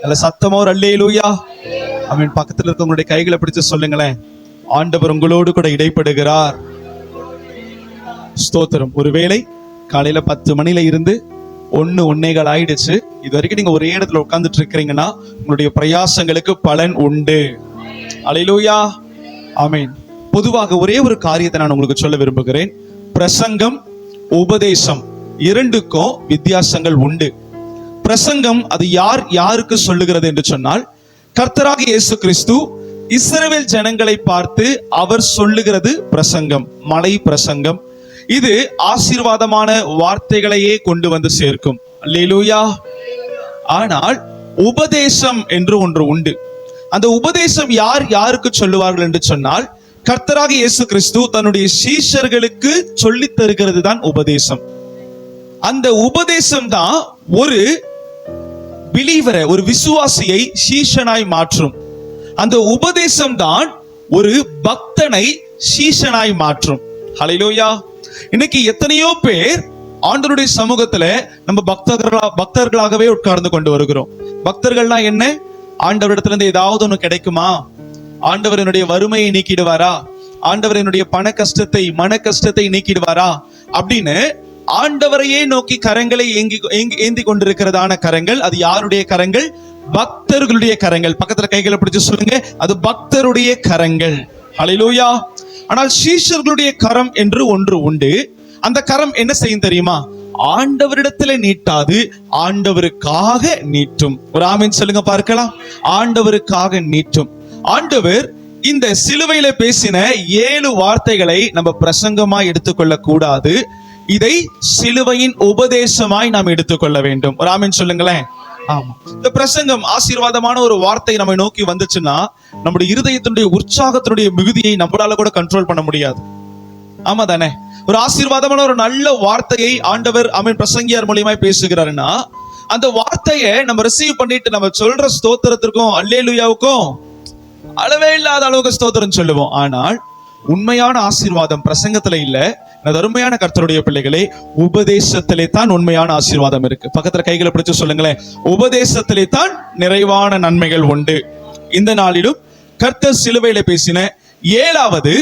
நல்ல சத்தமா ஒரு அல்லேலூயா. ஆமென். பக்கத்துல இருக்கவங்களுடைய கைகளை பிடிச்சு சொல்லுங்களேன், ஆண்டவர் உங்களோடு கூட இடைப்படுகிறார். ஸ்தோத்திரம். ஒருவேளை காலையில 10 மணில இருந்து 1:15 ஆயிடுச்சு, இது வரைக்கும் நீங்க ஒரே இடத்துல உட்கார்ந்துட்டு இருக்கிறீங்கன்னா உங்களுடைய பிரயாசங்களுக்கு பலன் உண்டு. அல்லேலூயா. ஆமென். பொதுவாக ஒரே ஒரு காரியத்தை நான் உங்களுக்கு சொல்ல விரும்புகிறேன். பிரசங்கம், உபதேசம் இரண்டுக்கும் வித்தியாசங்கள் உண்டு. பிரசங்கம் அது யாருக்கு சொல்லுகிறது என்று சொன்னால், கர்த்தராகிய இயேசு கிறிஸ்து இஸ்ரவேல் ஜனங்களை பார்த்து அவர் சொல்லுகிறது பிரசங்கம், மலை பிரசங்கம். இது ஆசீர்வாதமான வார்த்தைகளையே கொண்டு வந்து சேர்க்கும். அல்லேலூயா. ஆனால் உபதேசம் என்று ஒன்று உண்டு. அந்த உபதேசம் யாருக்கு சொல்லுவார்கள் என்று சொன்னால், கர்த்தராகிய இயேசு கிறிஸ்து தன்னுடைய சீஷர்களுக்கு சொல்லி தருகிறது தான் உபதேசம். அந்த உபதேசம் தான் ஒரு பிலீவரை, ஒரு விசுவாசியை சீஷனாய் மாற்றும். அந்த உபதேசம் தான் ஒரு பக்தனை சீஷனாய் மாற்றும். ஹல்லேலூயா. இன்னைக்கு எத்தனையோ பேர் ஆண்டவருடைய சமூகத்துல நம்ம பக்தர்களாகவே உட்கார்ந்து கொண்டு வருகிறோம். பக்தர்கள்னா என்ன? ஆண்டவரிடத்துல இருந்து ஏதாவது ஒண்ணு கிடைக்குமா, ஆண்டவர் என்னுடைய வறுமையை நீக்கிடுவாரா, ஆண்டவர் என்னுடைய மன கஷ்டத்தை நீக்கிடுவாரா அப்படின்னு ஆண்டவரையே நோக்கி கரங்களை ஏந்தி கொண்டிருக்கிறதான கரங்கள். அது யாருடைய கரங்கள்? பக்தர்களுடைய கரங்கள். பக்கத்துல கைகளை பிடிச்சு சொல்லுங்க, அது பக்தருடைய கரங்கள். ஹல்லேலூயா. ஆனால் சீஷர்களுடைய கரம் என்று ஒன்று உண்டு. அந்த கரம் என்ன செய்யும் தெரியுமா? ஆண்டவரிடத்துல நீட்டாது, ஆண்டவருக்காக நீட்டும். ஒரு ஆமென் சொல்லுங்க பார்க்கலாம். ஆண்டவருக்காக நீட்டும். ஆண்டவர் இந்த சிலுவையில பேசின 7 வார்த்தைகளை நம்ம பிரசங்கமா எடுத்துக்கொள்ள கூடாது. இதை சிலுவையின் உபதேசமாய் நாம் எடுத்துக்கொள்ள வேண்டும். ஒரு ஆமென் சொல்லுங்களேன். ஆமா, இந்த பிரசங்கம் ஆசீர்வாதமான ஒரு வார்த்தை நம்ம நோக்கி வந்துச்சுன்னா நம்முடைய இருதயத்தினுடைய உற்சாகத்தினுடைய மிகுதியை நம்மளால கூட கண்ட்ரோல் பண்ண முடியாது. ஆமா தானே? ஒரு ஆசீர்வாதமான ஒரு நல்ல வார்த்தையை ஆண்டவர் பிரசங்கியார் மூலியமாய் பேசுகிறாருன்னா, அந்த வார்த்தையை நம்ம ரிசீவ் பண்ணிட்டு நம்ம சொல்ற ஸ்தோத்திரத்திற்கும் அல்லேலூயாவுக்கும் அளவே இல்லாத அளவுக்கு ஸ்தோத்திரம் சொல்லுவோம். ஆனால் உண்மையான ஆசீர்வாதம் பிரசங்கத்துல இல்ல. அருமையான கர்த்தருடைய பிள்ளைகளே, உபதேசத்திலே தான் உண்மையான ஆசீர்வாதம் இருக்கு. பக்கத்துல கைகளை பிடிச்சு சொல்லுங்களேன், உபதேசத்திலே தான் நிறைவான நன்மைகள் உண்டு. இந்த நாளிலும் கர்த்தர் சிலுவையில பேசின 7வது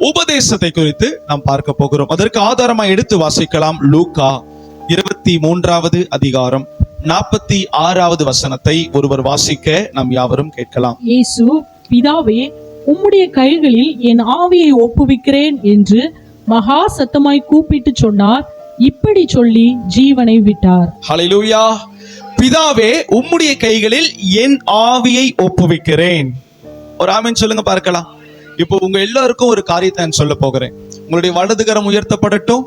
உபதேசத்தை குறித்து நாம் பார்க்க போகிறோம். அதற்கு ஆதாரமா எடுத்து வாசிக்கலாம். லூக்கா 23வது அதிகாரம் 46வது வசனத்தை ஒருவர் வாசிக்க நாம் யாவரும் கேட்கலாம். இயேசு, பிதாவே, உம்முடைய கைகளில் என் ஆவியை ஒப்புவிக்கிறேன் என்று மகா சத்தமாய் கூப்பிட்டு சொன்னார். இப்படி சொல்லி ஜீவனை விட்டார். ஹல்லேலூயா. பிதாவே, உம்முடைய கைகளில் என் ஆவியை ஒப்புவிக்கிறேன். ஒரு ஆமென் சொல்லுங்க பார்க்கலாம். இப்போ உங்க எல்லாருக்கும் ஒரு காரியத்தை நான் சொல்ல போகிறேன். உங்களுடைய வலதுகரம் உயர்த்தப்படட்டும்,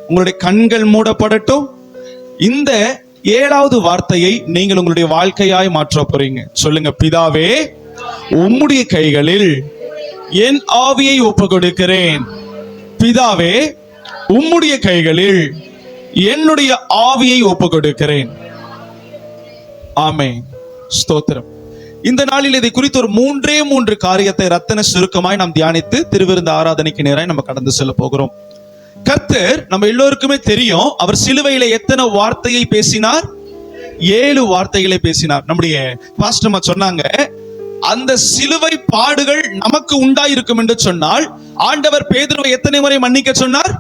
உங்களுடைய கண்கள் மூடப்படட்டும். இந்த 7வது வார்த்தையை நீங்கள் உங்களுடைய வாழ்க்கையாய் மாற்ற போறீங்க. சொல்லுங்க, பிதாவே, உம்முடைய கைகளில் என் ஆவியை ஒப்பு கொடுக்கிறேன். பிதாவே, உம்முடைய கைகளில் என்னுடைய ஆவியை ஒப்பு கொடுக்கிறேன். ஆமென். ஸ்தோத்திரம். இந்த நாளில் இதை குறித்து ஒரு 3 காரியத்தை ரத்தின சுருக்கமாய் நாம் தியானித்து திருவிருந்த ஆராதனைக்கு நேராய் நம்ம கடந்து செல்ல போகிறோம். கர்த்தர் நம்ம எல்லோருக்குமே தெரியும், அவர் சிலுவையில எத்தனை வார்த்தையை பேசினார்? 7 வார்த்தைகளை பேசினார். நம்முடைய பாஸ்டர்மா சொன்னாங்க, அந்த சிலுவை பாடுகள் நமக்கு உண்டாயிருக்கும் என்று சொன்னால் ஆண்டவர் பேதுருவை எத்தனை முறை மன்னிக்க சொன்னார்?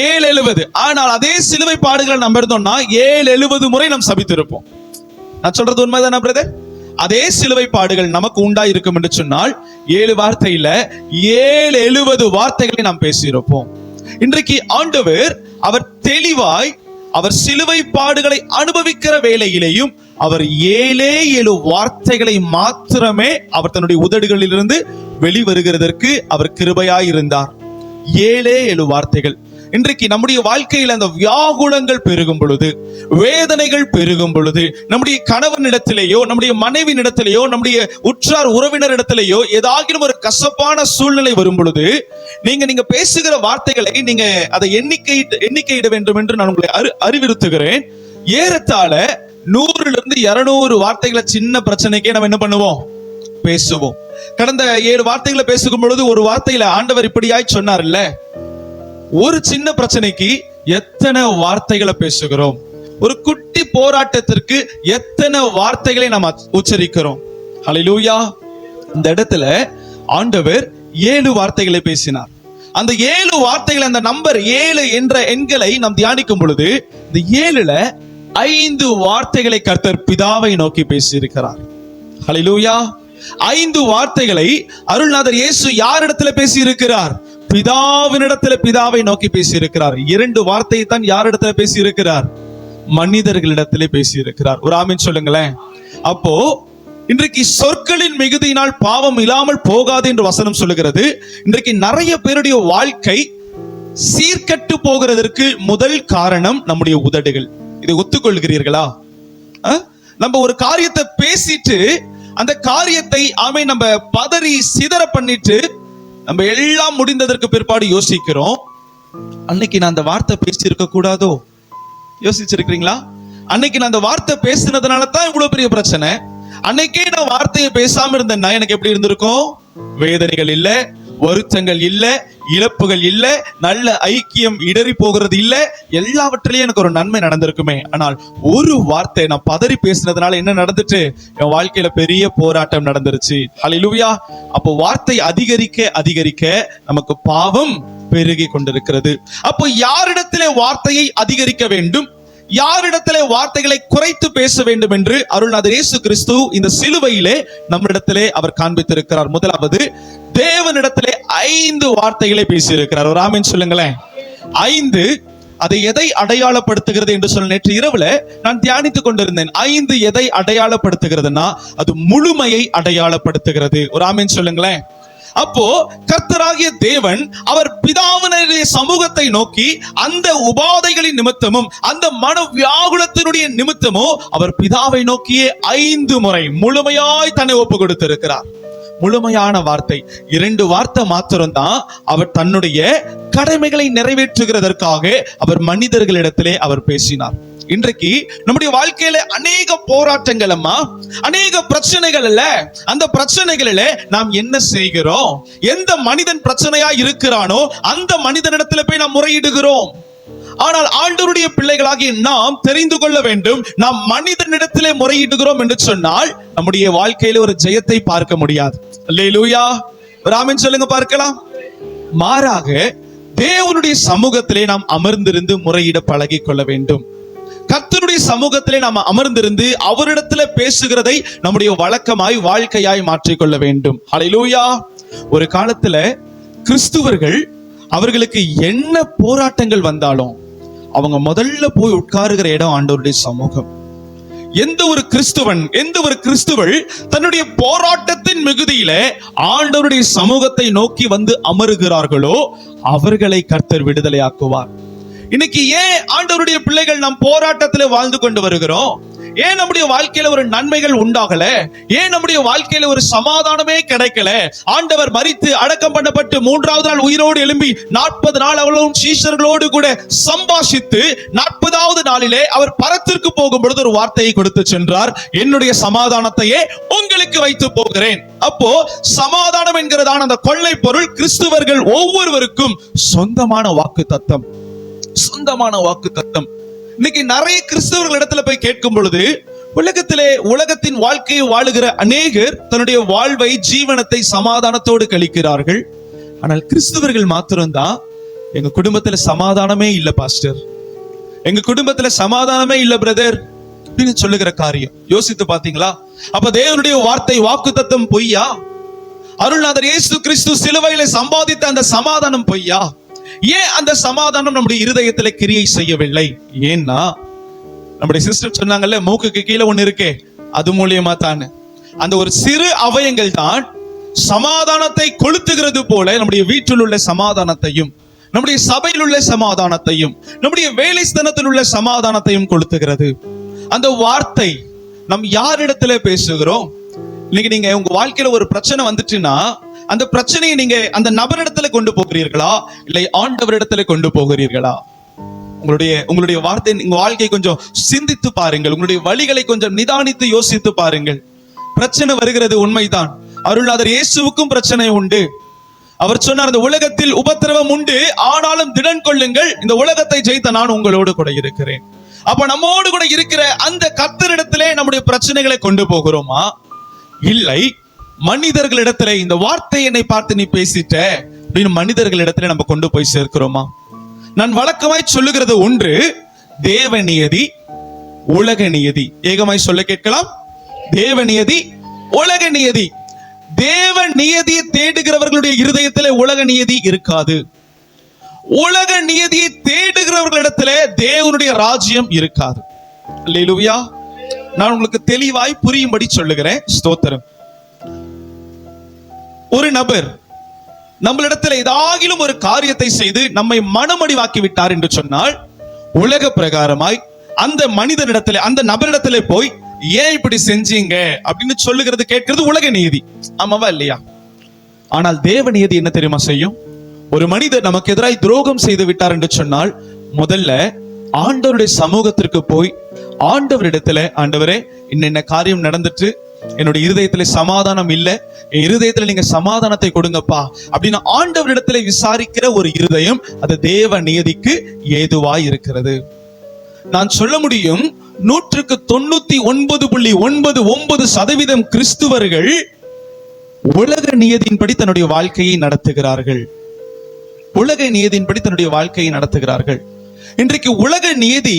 770. ஆனால் அதே சிலுவை பாடுகளை நம்ம இருந்தோம்னா 770 முறை நாம் சபித்திருப்போம். நான் சொல்றது உண்மைதானா பிரதர்? அதே சிலுவை பாடுகள் நமக்கு உண்டாயிருக்கும் என்று சொன்னால் 7 வார்த்தையில 770 வார்த்தைகளை நாம் பேசியிருப்போம். இன்றைக்கு ஆண்டவர் அவர் தெளிவாய் அவர் சிலுவை பாடுகளை அனுபவிக்கிற வேளையிலேயும் அவர் 7 வார்த்தைகளை மாத்திரமே அவர் தன்னுடைய உதடுகளிலிருந்து வெளிவருகிறதற்கு அவர் கிருபையாய் இருந்தார். 7 வார்த்தைகள். இன்றைக்கு நம்முடைய வாழ்க்கையில் அந்த வியாகுலங்கள் பெருகும் பொழுது, வேதனைகள் பெருகும் பொழுது, நம்முடைய கணவனிடத்திலேயோ, நம்முடைய மனைவியிடத்திலேயோ, நம்முடைய உற்றார் உறவினரிடத்திலேயோ ஏதாகிலும் ஒரு கசப்பான சூழ்நிலை வரும் பொழுது நீங்க பேசுகிற வார்த்தைகளை நீங்க அதை எண்ணிக்கையிட வேண்டும் என்று நான் உங்களை அறிவுறுத்துகிறேன். ஏறத்தாழ 100 - 200 வார்த்தைகளை சின்ன பிரச்சனைக்கே நம்ம என்ன பண்ணுவோம்? பேசுவோம். கடந்த 7 வார்த்தைகளை பேசும் பொழுது ஒரு வார்த்தையில ஆண்டவர் இப்படியாய் சொன்னார் இல்ல, ஒரு சின்ன பிரச்சனைக்கு எத்தனை வார்த்தைகளை பேசுகிறோம். ஒரு குட்டி போராட்டத்திற்கு எத்தனை வார்த்தைகளை நாம் உச்சரிக்கிறோம். ஹல்லேலூயா. இந்த இடத்துல ஆண்டவர் 7 வார்த்தைகளை பேசினார். அந்த 7 வார்த்தைகள், அந்த நம்பர் 7 என்ற எண்களை நாம் தியானிக்கும் பொழுது இந்த 7ல 5 வார்த்தைகளை கர்த்தர் பிதாவை நோக்கி பேசியிருக்கிறார். ஹல்லேலூயா. 5 வார்த்தைகளை அருள்நாதர் இயேசு யாரிடத்துல பேசி இருக்கிறார்? பிதாவினிடத்துல பிதாவை நோக்கி பேசி இருக்கிறார். 2 வார்த்தையை தான் யாரிடத்துல பேசி இருக்கிறார்? மனிதர்களிடத்திலே பேசி இருக்கிறார். ஒரு ஆமீன் சொல்லுங்களேன். அப்போ இன்றைக்கு சொற்களின் மிகுதியினால் பாவம் இல்லாமல் போகாது என்று வசனம் சொல்லுகிறது. இன்றைக்கு நிறைய பேருடைய வாழ்க்கை சீர்கட்டு போகிறதற்கு முதல் காரணம் நம்முடைய உதடுகள். இதை ஒத்துக்கொள்கிறீர்களா? நம்ம ஒரு காரியத்தை பேசிட்டு அந்த காரியத்தை நம்ம பதறி சிதற பண்ணிட்டு நம்ம எல்லாம் முடிந்ததற்கு பிற்பாடு யோசிக்கிறோம், அன்னைக்கு நான் அந்த வார்த்தை பேசி இருக்க கூடாதோ? யோசிச்சிருக்கீங்களா? அன்னைக்கு நான் அந்த வார்த்தை பேசினதுனால தான் இவ்வளவு பெரிய பிரச்சனை. அன்னைக்கே நான் வார்த்தையை பேசாம இருந்தேன்னா எனக்கு எப்படி இருந்திருக்கும்? வேதனைகள் இல்ல, வருத்தங்கள் இல்ல, இழப்புகள் இல்ல, நல்ல ஐக்கியம் இடறி போகிறது இல்ல, எல்லாவற்றிலையும் எனக்கு ஒரு நன்மை நடந்திருக்குமே. ஆனால் ஒரு வார்த்தை நான் பதறி பேசினதுனால என்ன நடந்துட்டு? என் வாழ்க்கையில பெரிய போராட்டம் நடந்துருச்சு. ஹல்லேலூயா. அப்போ வார்த்தை அதிகரிக்க அதிகரிக்க நமக்கு பாவம் பெருகி கொண்டிருக்கிறது. அப்போ யாரிடத்திலே வார்த்தையை அதிகரிக்க வேண்டும், யாரிடத்திலே வார்த்தைகளை குறைத்து பேச வேண்டும் என்று அருள்நாதர் இயேசு கிறிஸ்து இந்த சிலுவையிலே நம்மிடத்திலே அவர் காண்பித்திருக்கிறார். முதலாவது, தேவனிடத்திலே 5 வார்த்தைகளை பேசியிருக்கிறார். ஒரு ஆமென் சொல்லுங்களேன். 5 அதை எதை அடையாளப்படுத்துகிறது என்று சொல்ல நேற்று இரவுல நான் தியானித்துக் கொண்டிருந்தேன். 5 எதை அடையாளப்படுத்துகிறதுனா அது முழுமையை அடையாளப்படுத்துகிறது. ஒரு ஆமென் சொல்லுங்களேன். அப்போ கர்த்தராகிய தேவன் அவர் பிதாவினுடைய சமூகத்தை நோக்கி அந்த உபாதைகளின் நிமித்தமும் அந்த மன வியாகுலத்தினுடைய நிமித்தமோ அவர் பிதாவை நோக்கியே 5 முறை முழுமையாய் தன்னை ஒப்பு கொடுத்திருக்கிறார். முழுமையான வார்த்தை 2 வார்த்தை மாத்திரம்தான் அவர் தன்னுடைய கடமைகளை நிறைவேற்றுகிறதற்காக அவர் மனிதர்களிடத்திலே அவர் பேசினார். இன்றைக்கு நம்முடைய வாழ்க்கையில அநேக போராட்டங்கள், அநேக பிரச்சனைகள் இல்ல, அந்த பிரச்சனைகளில நாம் என்ன செய்கிறோம்? எந்த மனிதன் பிரச்சனையா இருக்கிறானோ அந்த மனிதனிடத்துல போய் நாம் முறையிடுகிறோம். ஆனால் ஆண்டவருடைய பிள்ளைகளாகிய நாம் தெரிந்து கொள்ள வேண்டும், நாம் மனிதனிடத்திலே முறையிடுகிறோம் என்று சொன்னால் நம்முடைய வாழ்க்கையில ஒரு ஜெயத்தை பார்க்க முடியாது. அல்லேலூயா. ஆமென் சொல்லுங்க பார்க்கலாம். மாறாக தேவனுடைய சமூகத்திலே நாம் அமர்ந்திருந்து முறையிட பழகி கொள்ள வேண்டும். கர்த்தருடைய சமூகத்திலே நாம் அமர்ந்திருந்து அவரிடத்திலே பேசுகிறதை நம்முடைய வழக்கமாய் வாழ்க்கையாய் மாற்றிக்கொள்ள வேண்டும். ஹல்லேலூயா. ஒரு காலத்துல கிறிஸ்துவர்கள் அவர்களுக்கு என்ன போராட்டங்கள் வந்தாலும் அவங்க முதல்ல போய் உட்காருகிற இடம் ஆண்டவருடைய சமூகம். எந்த ஒரு கிறிஸ்துவள் தன்னுடைய போராட்டத்தின் மிகுதியில ஆண்டவருடைய சமூகத்தை நோக்கி வந்து அமருகிறார்களோ அவர்களை கர்த்தர் விடுதலையாக்குவார். இன்னைக்கு ஏன் ஆண்டவருடைய பிள்ளைகள் நாம் போராட்டத்திலே வாழ்ந்து கொண்டு வருகிறோம்? ஏன் நம்முடைய வாழ்க்கையில ஒரு நன்மைகள் உண்டாகல? ஏன் நம்முடைய வாழ்க்கையில ஒரு சமாதானமே கிடைக்கல? ஆண்டவர் மரித்து அடக்கம் பண்ணப்பட்டு 3வது நாள் உயிரோடு எழும்பி 40 நாள் அவளும் சீஷர்களோடு கூட சம்பாஷித்து 40வது நாளிலே அவர் பரத்திற்கு போகும் பொழுது ஒரு வார்த்தையை கொடுத்து சென்றார், என்னுடைய சமாதானத்தையே உங்களுக்கு வைத்து போகிறேன். அப்போ சமாதானம் என்கிறதான அந்த கொள்ளை பொருள் கிறிஸ்துவர்கள் ஒவ்வொருவருக்கும் சொந்தமான வாக்கு தத்தம். இன்னைக்கு நிறைய கிறிஸ்தவர்கள் இடத்துல போய் கேட்கும் பொழுது உலகத்தின் வாழ்க்கையை வாழுகிற அநேகர் தன்னுடைய வாழ்வை ஜீவனத்தை சமாதானத்தோடு கழிக்கிறார்கள். ஆனால் கிறிஸ்தவர்கள் மாத்திரம்தான், எங்க குடும்பத்துல சமாதானமே இல்ல பாஸ்டர், எங்க குடும்பத்துல சமாதானமே இல்ல பிரதர் அப்படின்னு சொல்லுகிற காரியம் யோசித்து பாத்தீங்களா? அப்ப தேவனுடைய வார்த்தை வாக்குத்தத்தம் பொய்யா? அருள்நாதர் இயேசு கிறிஸ்து சிலுவையிலே சம்பாதித்த அந்த சமாதானம் பொய்யா? ஏன் அந்த சமாதானம் நம்முடைய இருதயத்துல கிரியை செய்யவில்லை? ஏன்னா நம்முடைய சிஸ்டர் சொன்னாங்கல்ல, மூக்குக்கு கீழே ஒண்ணு இருக்கே, அது மூலியமா தான் அந்த ஒரு சிறு அவயங்கள் தான் சமாதானத்தை கொளுத்துகிறது போல நம்முடைய வீட்டில் உள்ள சமாதானத்தையும், நம்முடைய சபையில் உள்ள சமாதானத்தையும், நம்முடைய வேலை ஸ்தலத்தில் உள்ள சமாதானத்தையும் கொளுத்துகிறது. அந்த வார்த்தை நம் யாரிடத்துல பேசுகிறோம்? இன்னைக்கு நீங்க உங்க வாழ்க்கையில ஒரு பிரச்சனை வந்துச்சுன்னா அந்த பிரச்சனையை நீங்க அந்த நபரிடத்துல கொண்டு போகிறீர்களா இல்லை ஆண்டவரிடத்துல கொண்டு போகிறீர்களா? உங்களுடைய வார்த்தை, உங்க வாழ்க்கையை கொஞ்சம் சிந்தித்து பாருங்கள். உங்களுடைய வழிகளை கொஞ்சம் நிதானித்து யோசித்து பாருங்கள். பிரச்சனை வருகிறது உண்மைதான். அருள்நாதர் இயேசுவுக்கும் பிரச்சனை உண்டு. அவர் சொன்னார், இந்த உலகத்தில் உபத்திரவம் உண்டு, ஆனாலும் திடன் கொள்ளுங்கள், இந்த உலகத்தை ஜெயித்த நான் உங்களோடு கூட இருக்கிறேன். அப்ப நம்மோடு கூட இருக்கிற அந்த கர்த்தரிடத்திலே நம்முடைய பிரச்சனைகளை கொண்டு போகிறோமா, இல்லை மனிதர்களிடத்திலே இந்த வார்த்தை என்னை பார்த்து நீ பேசிட்ட அப்படின்னு மனிதர்களிடத்திலே நம்ம கொண்டு போய் சேர்க்கிறோமா? நான் வழக்கமாய் சொல்லுகிறது ஒன்று, தேவ நியதி, உலக நியதி. ஏகமாய் சொல்ல கேட்கலாம். தேவ நியதி, உலக நியதி. தேவ நியதியை தேடுகிறவர்களுடைய இருதயத்திலே உலக நியதி இருக்காது. உலக நியதியை தேடுகிறவர்களிடத்திலே தேவனுடைய ராஜ்யம் இருக்காது. அல்லேலூயா. நான் உங்களுக்கு தெளிவாய் புரியும்படி சொல்லுகிறேன். ஸ்தோத்திரம். ஒரு நபர் நம்மளிடத்தில் ஏதாகிலும் ஒரு காரியத்தை செய்து நம்மை மனமடிவாக்கி விட்டார் என்று சொன்னால், உலக பிரகாரமாய் அந்த மனிதனிடத்திலே, அந்த நபரிடத்திலே போய் ஏன் இப்படி செஞ்சீங்க அப்படின்னு சொல்லுகிறது, கேட்கிறது உலக நீதி. ஆமாவா இல்லையா? ஆனால் தேவ நீதி என்ன தெரியுமா செய்யும்? ஒரு மனிதர் நமக்கு எதிராய் துரோகம் செய்து விட்டார் என்று சொன்னால், முதல்ல ஆண்டவருடைய சமூகத்திற்கு போய் ஆண்டவரிடத்துல, ஆண்டவரே இன்ன காரியம் நடந்துட்டு என்னுடைய இருதயத்துல சமாதானம் இல்ல, என் இருதயத்துல நீங்க சமாதானத்தை கொடுங்கப்பா அப்படின்னு ஆண்டவரிடத்துல விசாரிக்கிற ஒரு இருதயம், அது தேவ நியதிக்கு ஏதுவாய் இருக்கிறது. நான் சொல்ல முடியும், 99.99% கிறிஸ்துவர்கள் உலக நியதியின்படி தன்னுடைய வாழ்க்கையை நடத்துகிறார்கள். உலக நியதியின்படி தன்னுடைய வாழ்க்கையை நடத்துகிறார்கள். இன்றைக்கு உலக நியதி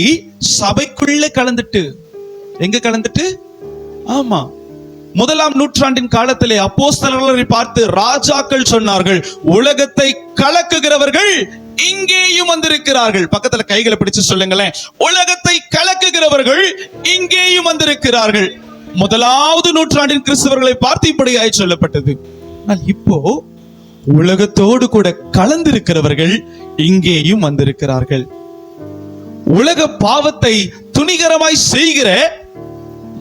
சபைக்குள்ள கலந்துட்டு, எங்க கலந்துட்டு? ஆமா, 1ஆம் நூற்றாண்டின் காலத்திலே அப்போஸ்தலர்களை பார்த்து ராஜாக்கள் சொன்னார்கள், உலகத்தை கலக்குகிறவர்கள் இங்கேயும் வந்திருக்கிறார்கள். பக்கத்துல கைகளை பிடிச்சு சொல்லுங்களேன், உலகத்தை கலக்குகிறவர்கள் இங்கேயும் வந்திருக்கிறார்கள். 1ஆவது நூற்றாண்டின் கிறிஸ்தவர்களை பார்த்து இப்படியாய் சொல்லப்பட்டது. ஆனால் இப்போ உலகத்தோடு கூட கலந்திருக்கிறவர்கள் இங்கேயும் வந்திருக்கிறார்கள். உலக பாவத்தை துணிகரமாய் செய்கிற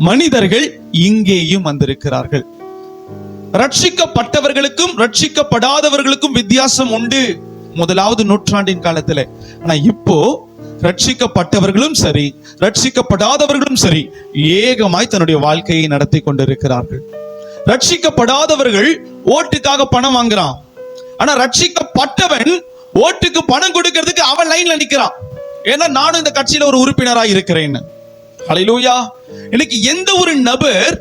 மனிதர்கள் இங்கேயும் வந்திருக்கிறார்கள். ரட்சிக்கப்பட்டவர்களுக்கும் ரட்சிக்கப்படாதவர்களுக்கும் வித்தியாசம் உண்டு 1ஆவது நூற்றாண்டின் காலத்துல. ஆனா இப்போ ரட்சிக்கப்பட்டவர்களும் சரி, ரட்சிக்கப்படாதவர்களும் சரி, ஏகமாய் தன்னுடைய வாழ்க்கையை நடத்தி கொண்டிருக்கிறார்கள். ரட்சிக்கப்படாதவர்கள் ஓட்டுக்காக பணம் வாங்குறான். ஆனா ரட்சிக்கப்பட்டவன் ஓட்டுக்கு பணம் கொடுக்கிறதுக்கு அவன் லைன்ல நிக்கிறான். ஏன்னா நானும் இந்த கட்சியில ஒரு உறுப்பினராக இருக்கிறேன். ஹல்லேலூயா. இன்னைக்கு எந்த ஒரு நபர்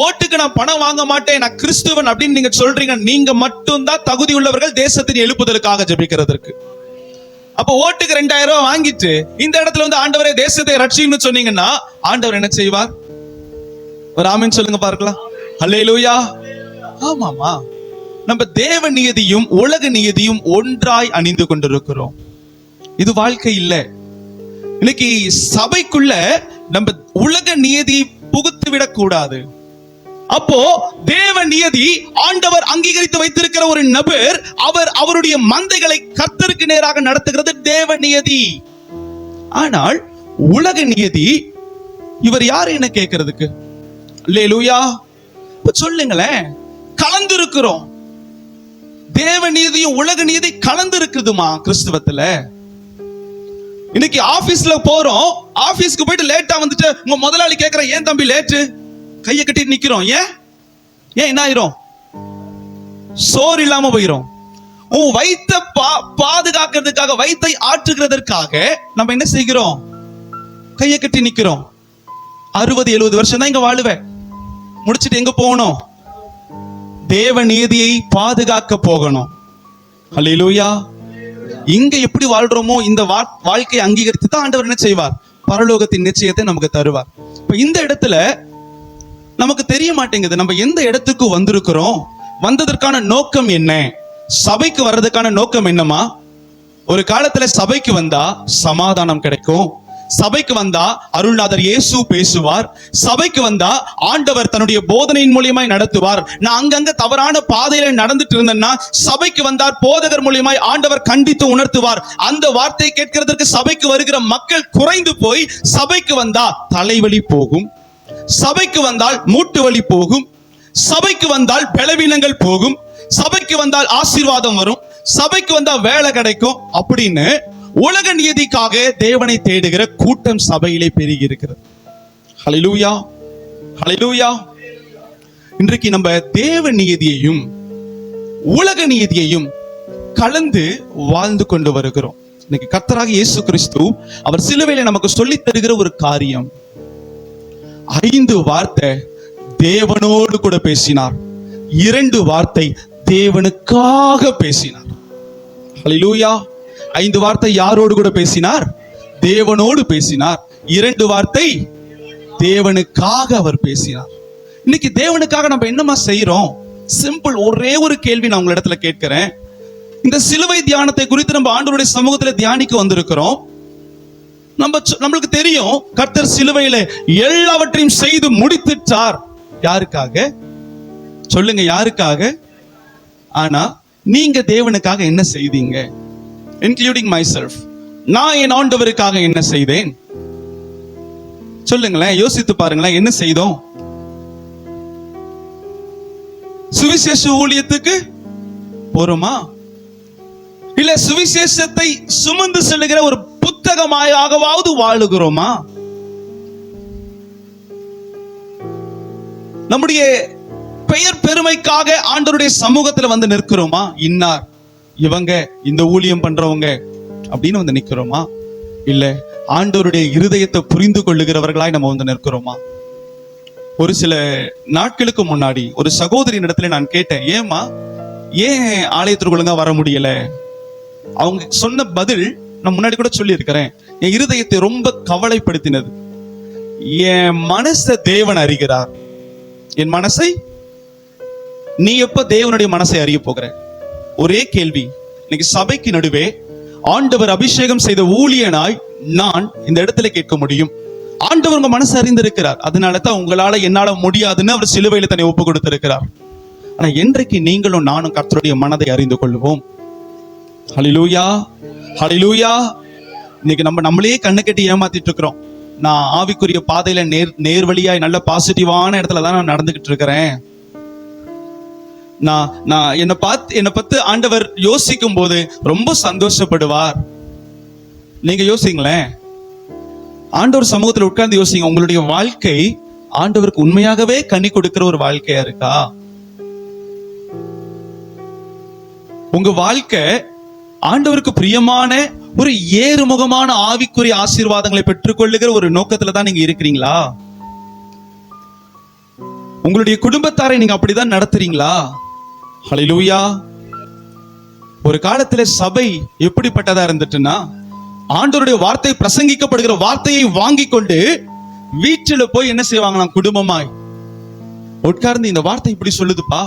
ஓட்டுக்கு நான் பணம் வாங்க மாட்டேன், நான் கிறிஸ்துவன் அப்படின்னு நீங்க சொல்றீங்க, நீங்க மட்டும்தான் தகுதி உள்ளவர்கள் தேசத்தின் எழுப்புதலுக்காக ஜெபிக்கிறதற்கு. அப்ப ஓட்டுக்கு 2000 ரூபாய் வாங்கிட்டு இந்த இடத்துல வந்து ஆண்டவரே தேசத்தை ரட்சின்னு சொன்னீங்கன்னா ஆண்டவர் என்ன செய்வார்? ஒரு ஆமென் சொல்லுங்க பார்க்கலாம். ஹல்லேலூயா. ஆமாமா, நம்ம தேவ நியதியும் உலக நியதியும் ஒன்றாய் அணிந்து கொண்டிருக்கிறோம். இது வாழ்க்கை இல்ல. இன்னைக்கு சபைக்குள்ள நம்ம உலக நியதி புகுத்து விடக் கூடாது. அப்போ தேவ நியதி, ஆண்டவர் அங்கீகரித்து வைத்திருக்கிற ஒரு நபர், அவருடைய மந்தைகளை கர்த்தருக்கு நேராக நடத்துகிறது தேவ நியதி. ஆனால் உலக நியதி, இவர் யாரு என்ன கேட்கிறதுக்கு? அல்லேலூயா. சொல்லுங்களேன், கலந்து இருக்கிறோம். தேவ நீதியும் உலக நீதி கலந்து இருக்குதுமா கிறிஸ்துவத்துல. இன்னைக்கு ஆபீஸ்ல போறோம், ஆபீஸ்க்கு போயிட்டு லேட்டா வந்துட்டு உங்க முதலாளி கேக்குற, ஏன் தம்பி லேட்டு? கையை கட்டிட்டு நிக்கிறோம். ஏன் என்ன ஆயிரும்? சோறு இல்லாம போயிரும். உன் வயித்தை பாதுகாக்கிறதுக்காக, வயித்தை ஆற்றுகிறதற்காக நம்ம என்ன செய்கிறோம்? கையை கட்டி நிக்கிறோம். 60-70 வருஷம் தான் இங்க வாழுவேன், முடிச்சிட்டு எங்க போகணும்? தேவ நீதியை பாதுகாக்க போகணும். ஹல்லேலூயா. இங்க எப்படி வாழ்றோமோ இந்த வாழ்க்கையை அங்கீகரித்து தான் ஆண்டவர் என்ன செய்வார்? பரலோகத்தின் நிச்சயத்தை நமக்கு தருவார். இப்ப இந்த இடத்துல நமக்கு தெரிய மாட்டேங்குது, நம்ம எந்த இடத்துக்கு வந்திருக்கிறோம், வந்ததற்கான நோக்கம் என்ன? சபைக்கு வர்றதுக்கான நோக்கம் என்னமா? ஒரு காலத்துல சபைக்கு வந்தா சமாதானம் கிடைக்கும், சபைக்கு வந்தா அருள்நாதர் இயேசு பேசுவார், சபைக்கு வந்தா ஆண்டவர் தன்னுடைய போதனையின் மூலியமாய் நடத்துவார். நான் அங்கங்க தவறான பாதையில நடந்துட்டு இருந்தேன்னா சபைக்கு வந்தார், போதகர் மூலியமாய் ஆண்டவர் கண்டித்து உணர்த்துவார். அந்த வார்த்தையை கேட்கிறதற்கு சபைக்கு வருகிற மக்கள் குறைந்து போய், சபைக்கு வந்தா தலைவலி போகும், சபைக்கு வந்தால் மூட்டு வலி போகும், சபைக்கு வந்தால் பலவீனங்கள் போகும், சபைக்கு வந்தால் ஆசீர்வாதம் வரும், சபைக்கு வந்தா வேலை கிடைக்கும் அப்படின்னு உலக நீதிக்காக தேவனை தேடுகிற கூட்டம் சபையிலே பெருகி இருக்கிறது. ஹல்லேலூயா, ஹல்லேலூயா. இன்றைக்கு நம்ம தேவ நீதியையும் உலக நீதியையும் கலந்து வாழ்ந்து கொண்டு வருகிறோம். இன்னைக்கு கர்த்தராகிய இயேசு கிறிஸ்து அவர் சிலுவையில நமக்கு சொல்லித் தருகிற ஒரு காரியம், 5 வார்த்தை தேவனோடு கூட பேசினார், 2 வார்த்தை தேவனுக்காக பேசினார். ஹல்லேலூயா. 5 வார்த்தை யாரோடு கூட பேசினார்? தேவனோடு பேசினார். 2 வார்த்தை தேவனுக்காக அவர் பேசினார். இன்னைக்கு தேவனுக்காக நம்ம என்னமா செய்யறோம்? சிம்பிள், ஒரே ஒரு கேள்வி நான் உங்க இடத்துல கேட்கிறேன். இந்த சிலுவை தியானத்தை குறித்து நம்ம ஆண்டவருடைய சமூகத்துல தியானிக்க வந்திருக்கிறோம். நம்மளுக்கு தெரியும் கர்த்தர் சிலுவையில எல்லாவற்றையும் செய்து முடித்துட்டார். யாருக்காக? சொல்லுங்க, யாருக்காக? ஆனா நீங்க தேவனுக்காக என்ன செய்தீங்க? Including my self. நான் என் ஆண்டவருக்காக என்ன செய்தேன்? சொல்லுங்களேன், யோசித்து பாருங்களேன், என்ன செய்தோம்? சுவிசேஷ ஊழியத்துக்கு போறோமா? இல்ல சுவிசேஷத்தை சுமந்து செல்லுகிற ஒரு புத்தகமாயாகவாவது வாழுகிறோமா? நம்முடைய பெயர் பெருமைக்காக ஆண்டவருடைய சமூகத்துல வந்து நிற்கிறோமா? இன்னார், இவங்க இந்த ஊழியம் பண்றவங்க அப்படின்னு வந்து நிக்கிறோமா? இல்ல ஆண்டவருடைய இருதயத்தை புரிந்து கொள்ளுகிறவர்களாய் நம்ம வந்து நிற்கிறோமா? ஒரு சில நாட்களுக்கு முன்னாடி ஒரு சகோதரியின் இடத்துல நான் கேட்டேன், ஏமா ஏன் ஆலயத்திற்கு ஒழுங்கா வர முடியல? அவங்க சொன்ன பதில் நான் முன்னாடி கூட சொல்லி இருக்கிறேன். என் இருதயத்தை ரொம்ப கவலைப்படுத்தினது. என் மனசை தேவன் அறிகிறார். என் மனசை நீ எப்ப தேவனுடைய மனசை அறிய போகிற? ஒரே கேள்வி. இன்னைக்கு சபைக்கு நடுவே ஆண்டவர் அபிஷேகம் செய்த ஊழியனாய் நான் இந்த இடத்துல கேட்க முடியும். ஆண்டவர் உங்க மனசு அறிந்திருக்கிறார். அதனால தான் உங்களால என்னால முடியாதுன்னு அவர் சிலுவையில தன்னை ஒப்பு கொடுத்திருக்கிறார். ஆனா என்றைக்கு நீங்களும் நானும் கர்த்தருடைய மனதை அறிந்து கொள்வோம்? ஹல்லேலூயா, ஹல்லேலூயா. இன்னைக்கு நம்மளே கண்ணு கட்டி ஏமாத்திட்டு இருக்கிறோம். நான் ஆவிக்குரிய பாதையில நேர்வழியாய் நல்ல பாசிட்டிவான இடத்துல தான் நான் நடந்துகிட்டு இருக்கிறேன். நான் என்னை பார்த்து ஆண்டவர் யோசிக்கும் போது ரொம்ப சந்தோஷப்படுவார். நீங்க யோசிங்களேன், ஆண்டவர் சமூகத்தில் உட்கார்ந்து யோசிங்க. உங்களுடைய வாழ்க்கை ஆண்டவருக்கு உண்மையாகவே கனி கொடுக்கிற ஒரு வாழ்க்கையா இருக்கா? உங்க வாழ்க்கை ஆண்டவருக்கு பிரியமான ஒரு ஏறுமுகமான ஆவிக்குரிய ஆசீர்வாதங்களை பெற்றுக்கொள்ளுகிற ஒரு நோக்கத்துல தான் நீங்க இருக்கிறீங்களா? உங்களுடைய குடும்பத்தாரை நீங்க அப்படிதான் நடத்துறீங்களா? ஹல்லேலூயா. ஒரு காலத்துல சபை எப்படிப்பட்டதா இருந்துட்டுன்னா, ஆண்டவருடைய வார்த்தை பிரசங்கிக்கப்படுகிற வார்த்தையை வாங்கி கொண்டு வீட்டுல போய் என்ன செய்வாங்களாம்? குடும்பமாய் உட்கார்ந்து இந்த வார்த்தை இப்படி சொல்லுதுப்பா,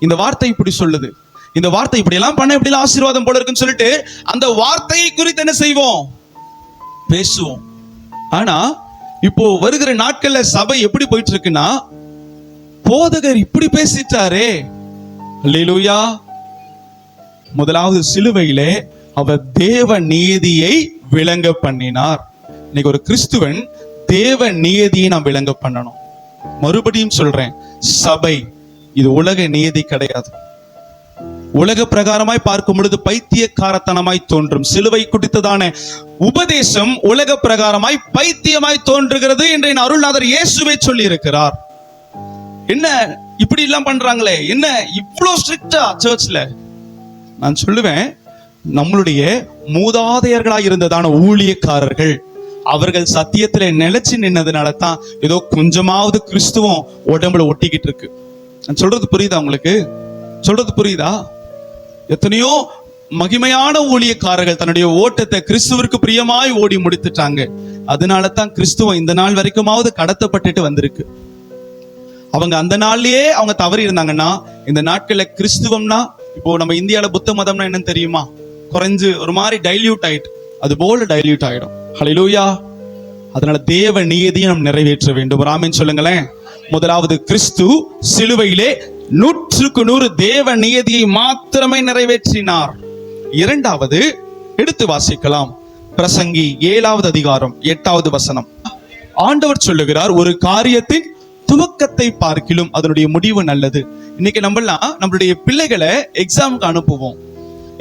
இந்த வார்த்தை இப்படி சொல்லுது, இந்த வார்த்தை இப்படி எல்லாம் பண்ண இப்படி எல்லாம் ஆசீர்வாதம் போல இருக்குன்னு சொல்லிட்டு அந்த வார்த்தையை குறித்து என்ன செய்வோம்? பேசுவோம். ஆனா இப்போ வருகிற நாட்கள்ல சபை எப்படி போயிட்டு இருக்குன்னா, போதகர் இப்படி பேசிட்டாரே. அல்லேலூயா. முதலாவது சிலுவையிலே அவர் தேவ நீதியை விளங்க பண்ணினார். இன்னைக்கு ஒரு கிறிஸ்துவன் தேவ நீதியை நாம் விளங்க பண்ணணும். மறுபடியும் சொல்றேன், சபை இது உலக நீதி கிடையாது. உலக பிரகாரமாய் பார்க்கும் பொழுது பைத்தியக்காரத்தனமாய் தோன்றும். சிலுவை குடித்ததான உபதேசம் உலக பிரகாரமாய் பைத்தியமாய் தோன்றுகிறது என்று என் அருள்நாதர் இயேசுவே சொல்லி இருக்கிறார். என்ன இப்படி எல்லாம் பண்றாங்களே, என்ன இவ்வளவு ஸ்ட்ரிக்டா சர்ச்ல? நான் சொல்லுவேன், நம்மளுடைய மூதாதையர்களாய் இருந்ததான ஊழியக்காரர்கள் அவர்கள் சத்தியத்துல நிலைச்சு நின்னதுனால தான் ஏதோ கொஞ்சமாவது கிறிஸ்துவம் உடம்புல ஒட்டிக்கிட்டு இருக்கு. நான் சொல்றது புரியுதா உங்களுக்கு? சொல்றது புரியுதா? எத்தனையோ மகிமையான ஊழியக்காரர்கள் தன்னுடைய ஓட்டத்தை கிறிஸ்துவிற்கு பிரியமாய் ஓடி முடித்துட்டாங்க. அதனால தான் கிறிஸ்துவம் இந்த நாள் வரைக்குமாவது கடத்தப்பட்டுட்டு வந்திருக்கு. அவங்க அந்த நாள்லயே அவங்க தவறி இருந்தாங்கன்னா, இந்த நாட்கள்ல கிறிஸ்துவம்னா, இப்போ நம்ம இந்தியால புத்த மதம்னா என்னன்னு தெரியுமா? குறைஞ்சு ஒரு மாதிரி டைல்யூட் ஆயிட்டு, அது போல டைல்யூட் ஆயிடும். ஹல்லேலூயா. அதனால தேவ நீதியை நாம் நிறைவேற்ற வேண்டும். ஆமென் சொல்லுங்களேன். முதலாவது, கிறிஸ்து சிலுவையிலே 100% தேவ நீதியை மாத்திரமே நிறைவேற்றினார். இரண்டாவது, எடுத்து வாசிக்கலாம். பிரசங்கி 7வது அதிகாரம் 8வது வசனம். ஆண்டவர் சொல்லுகிறார், ஒரு காரியத்தின் துவக்கத்தை பார்க்கிலும் அதனுடைய முடிவு நல்லது. இன்னைக்கு நம்மளுடைய பிள்ளைகளை எக்ஸாமுக்கு அனுப்புவோம்.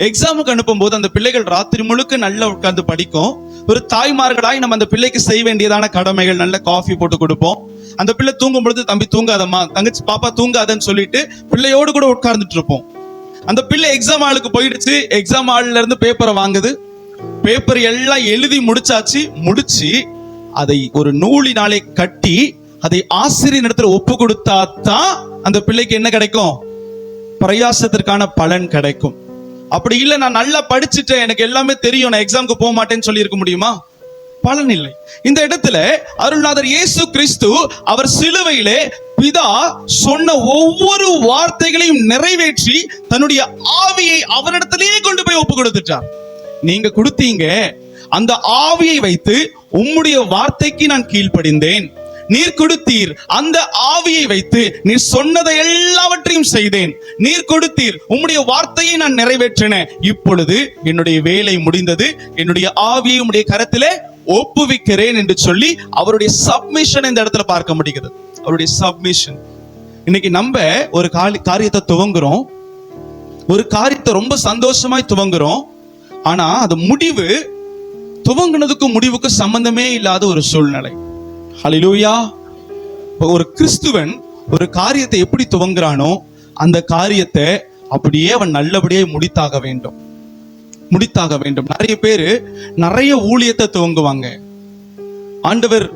எக்ஸாமுக்கு அனுப்பும் போது அந்த பிள்ளைகள் ராத்திரி முழுக்க நல்லா உட்கார்ந்து படிக்கும். ஒரு தாய்மார்களாய் நம்ம அந்த பிள்ளைக்கு செய்ய வேண்டியதான கடமைகள், நல்ல காஃபி போட்டு கொடுப்போம். அந்த பிள்ளை தூங்கும் பொழுது, தம்பி தூங்காதம்மா, தங்கச்சி பாப்பா தூங்காதன்னு சொல்லிட்டு பிள்ளையோடு கூட உட்கார்ந்துட்டு இருப்போம். அந்த பிள்ளை எக்ஸாம் ஹாலுக்கு போயிடுச்சு. எக்ஸாம் ஹால்ல இருந்து பேப்பரை வாங்குது. பேப்பர் எல்லாம் எழுதி முடிச்சு அதை ஒரு நூலினாலே கட்டி அதை ஆசிரியர் இடத்துல ஒப்பு கொடுத்தா தான் அந்த பிள்ளைக்கு என்ன கிடைக்கும்? பிரயாசத்திற்கான பலன் கிடைக்கும். அப்படி இல்லை, நான் நல்லா படிச்சுட்டேன், எனக்கு எல்லாமே தெரியும், நான் எக்ஸாமுக்கு போக மாட்டேன்னு சொல்லி இருக்க முடியுமா? பலன் இல்லை. இந்த இடத்துல அருள்நாதர் இயேசு கிறிஸ்து அவர் சிலுவையிலே பிதா சொன்ன ஒவ்வொரு வார்த்தைகளையும் நிறைவேற்றி தன்னுடைய ஆவியை அவரிடத்திலேயே கொண்டு போய் ஒப்பு கொடுத்துட்டார். நீங்க கொடுத்தீங்க, அந்த ஆவியை வைத்து உம்முடைய வார்த்தைக்கு நான் கீழ்ப்படிந்தேன். நீர் கொடுத்தீர், அந்த ஆவியை வைத்து நீர் சொன்னதை எல்லாவற்றையும் செய்தேன். நீர் கொடுத்தீர், உம்முடைய வார்த்தையை நான் நிறைவேற்றினேன். இப்பொழுது என்னுடைய வேலை முடிந்தது, என்னுடைய ஆவியை உம்முடைய கரத்திலே ஒப்புவிக்கிறேன் என்று சொல்லி அவருடைய சப்மிஷன் இந்த இடத்துல பார்க்க முடிகிறது. அவருடைய சப்மிஷன். இன்னைக்கு நம்ம ஒரு காரியத்தை துவங்குறோம், ஒரு காரியத்தை ரொம்ப சந்தோஷமாய் துவங்குறோம். ஆனா அது முடிவு துவங்குனதுக்கும் முடிவுக்கு சம்பந்தமே இல்லாத ஒரு சூழ்நிலை. ஹல்லேலூயா. ஒரு கிறிஸ்துவன் ஒரு காரியத்தை எப்படி துவங்குறானோ அந்த காரியத்தை அப்படியே அவன் நல்லபடியே முடித்தாக வேண்டும். நிறைய பேரு நிறைய ஊழியத்தை துவங்குவாங்க. ஆண்டவர்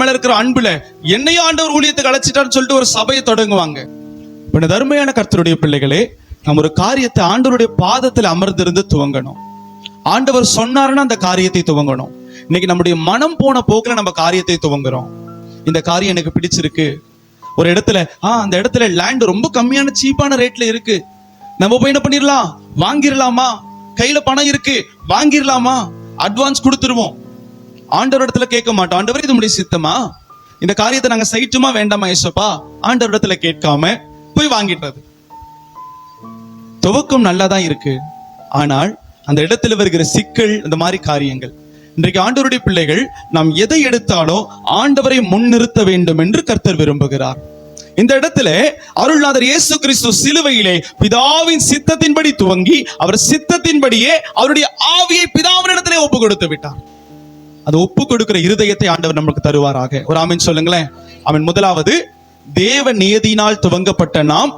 மேல இருக்கிற அன்புல என்னையும் ஆண்டவர் ஊழியத்துக்கு அழைச்சிட்டான்னு சொல்லிட்டு ஒரு சபையை தொடங்குவாங்க. தர்மையான கர்த்தருடைய பிள்ளைகளே, நம்ம ஒரு காரியத்தை ஆண்டவருடைய பாதத்தில் அமர்ந்திருந்து துவங்கணும். ஆண்டவர் சொன்னாருன்னா அந்த காரியத்தை துவங்கணும். இன்னைக்கு நம்முடைய மனம் போன போக்குல நம்ம காரியத்தை துவங்குறோம். இந்த காரியம் எனக்கு பிடிச்சிருக்கு, ஒரு இடத்துல அந்த இடத்துல லேண்ட் ரொம்ப கம்மியான சீப்பான ரேட்ல இருக்கு, நம்ம போய் என்ன பண்ணிடலாம், வாங்கிடலாமா, கையில பணம் இருக்கு வாங்கிடலாமா, அட்வான்ஸ் கொடுத்துருவோம். ஆண்டவர் இடத்துல கேட்க மாட்டோம், ஆண்டவர் இது முடிய சித்தமா, இந்த காரியத்தை நாங்க செய்யட்டுமா வேண்டாமா ஏசப்பா, ஆண்டவர் இடத்துல கேட்காம போய் வாங்கிடுறது. துவக்கம் நல்லாதான் இருக்கு, ஆனால் அந்த இடத்துல வருகிற சிக்கல், இந்த மாதிரி காரியங்கள். இன்றைக்கு ஆண்டவருடைய பிள்ளைகள் நாம் எதை எடுத்தாலும் ஆண்டவரை முன்னிறுத்த வேண்டும் என்று கர்த்தர் விரும்புகிறார். இந்த இடத்துல அருள்நாதர் இயேசு கிறிஸ்து சிலுவையிலே பிதாவின் சித்தத்தின்படி துவங்கி அவர் சித்தத்தின்படியே அவருடைய ஆவியை பிதாவினிடத்திலே ஒப்பு கொடுத்து விட்டார். அது ஒப்பு கொடுக்கிற இருதயத்தை ஆண்டவர் நமக்கு தருவாராக. ஒரு ஆமென் சொல்லுங்களேன். அவன் முதலாவது, தேவ நியதியினால் துவங்கப்பட்ட நாம்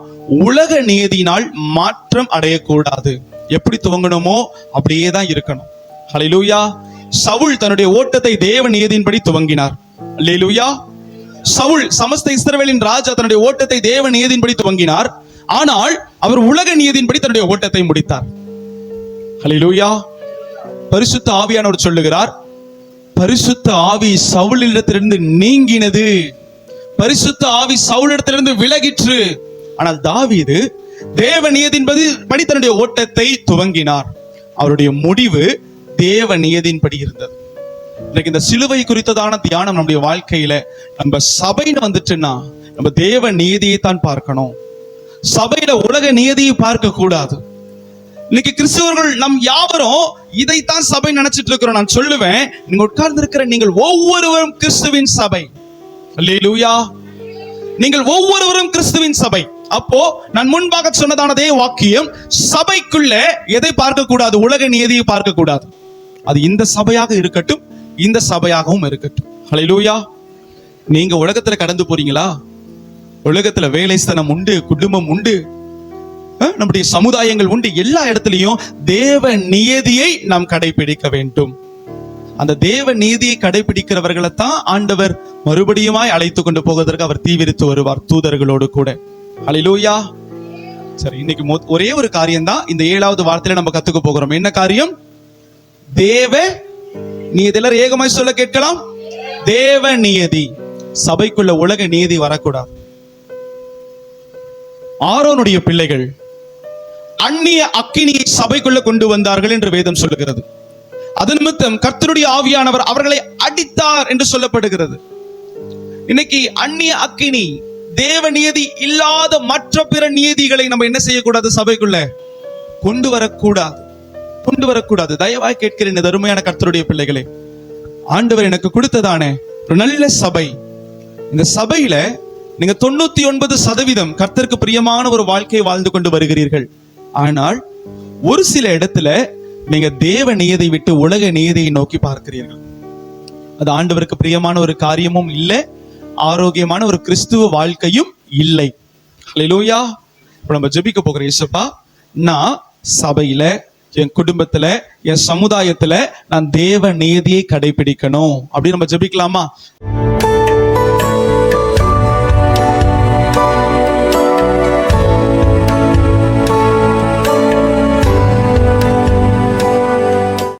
உலக நியதியினால் மாற்றம் அடையக்கூடாது. எப்படி துவங்கணுமோ அப்படியே தான் இருக்கணும். ஹல்லேலூயா. சவுல் தன்னுடைய ஓட்டத்தை தேவ நியதியின்படி துவங்கினார். ஹல்லேலூயா. சவுல் சமஸ்த இஸ்ரவேலின் ராஜா தன்னுடைய ஓட்டத்தை தேவ நியதியின்படி துவங்கினார். ஆனால் அவர் உலக நியதியின்படி தன்னுடைய ஓட்டத்தை முடித்தார். ஹல்லேலூயா. பரிசுத்த ஆவியானவர் சொல்லுகிறார், பரிசுத்த ஆவி சவுலிடத்திலிருந்து நீங்கினது, பரிசுத்த ஆவி சவுலிடத்திலிருந்து விலகிற்று. ஆனால் தாவீது தேவ நியதியின்படி தன்னுடைய ஓட்டத்தை துவங்கினார். அவருடைய முடிவு தேவ நியதியின்படி இருந்தது. இன்னைக்கு இந்த சிலுவை குறித்ததான தியானம் நம்முடைய வாழ்க்கையில, நம்ம சபையில வந்துட்டுன்னா நம்ம தேவ நீதியை தான் பார்க்கணும். சபையில உலக நீதியை பார்க்க கூடாது. இன்னைக்கு கிறிஸ்தவர்கள் நம் யாவரும் இதைத்தான் சபை நினைச்சிட்டு இருக்கிறோம். நான் சொல்லுவேன், நீங்க உட்கார்ந்து இருக்கிற நீங்கள் ஒவ்வொருவரும் கிறிஸ்துவின் சபை. அல்லேலூயா. நீங்கள் ஒவ்வொருவரும் கிறிஸ்துவின் சபை. அப்போ நான் முன்பாக சொன்னதானதே வாக்கியம், சபைக்குள்ள எதை பார்க்க கூடாது, உலக நீதியை பார்க்க கூடாது. அது இந்த சபையாக இருக்கட்டும், இந்த சபையாகவும் இருக்கட்டும். ஹல்லேலூயா. நீங்க உலகத்துல கடந்து போறீங்களா? உலகத்துல வேலை ஸ்தலம் உண்டு, குடும்பம் உண்டு, நம்முடைய சமுதாயங்கள் உண்டு. எல்லா இடத்துலயும் தேவ நியதியை நாம் கடைபிடிக்க வேண்டும். அந்த தேவ நீதியை கடைபிடிக்கிறவர்களை தான் ஆண்டவர் மறுபடியுமாய் அழைத்து கொண்டு போவதற்கு அவர் தீவிரித்து வருவார், தூதர்களோடு கூட. ஹல்லேலூயா. சரி, இன்னைக்கு ஒரே ஒரு காரியம் தான் இந்த 7வது வார்த்தையில நம்ம கத்துக்க போகிறோம். என்ன காரியம்? தேவ நீதி. எல்லாரும் ஏகமாய் சொல்ல கேட்கலாம். தேவ நியதி. சபைக்குள்ள உலக நீதி வரக்கூடாது. ஆரோனுடைய பிள்ளைகள் அந்நிய அக்கினியை சபைக்குள்ள கொண்டு வந்தார்கள் என்று வேதம் சொல்லுகிறது. அது நிமித்தம் கர்த்தருடைய ஆவியானவர் அவர்களை அடித்தார் என்று சொல்லப்படுகிறது. இன்னைக்கு அந்நிய அக்கினி, தேவ நியதி இல்லாத மற்ற பிற நியதிகளை நம்ம என்ன செய்யக்கூடாது, சபைக்குள்ள கொண்டு வரக்கூடாது. தயவாய் கேட்கிறேன் அருமையான கர்த்தருடைய பிள்ளைகளே, ஆண்டவர் எனக்கு கொடுத்ததானே ஒரு நல்ல சபை, இந்த சபையில நீங்க 99% கர்த்தருக்கு பிரியமான ஒரு வாழ்க்கையை வாழ்ந்து கொண்டு வருகிறீர்கள். ஆனால் ஒரு சில இடத்துல நீங்க தேவ நியதை விட்டு உலக நியதியை நோக்கி பார்க்கிறீர்கள். அது ஆண்டவருக்கு பிரியமான ஒரு காரியமும் இல்லை, ஆரோக்கியமான ஒரு கிறிஸ்துவ வாழ்க்கையும் இல்லை. ஹல்லேலூயா. இப்ப நம்ம ஜெபிக்க போகிறோம். இயேசுப்பா, நான் சபையில என் குடும்பத்துல, என் சமுதாயத்துல நான் தேவ நீதியை கடைபிடிக்கணும் அப்படின்னு நம்ம ஜெபிக்கலாமா?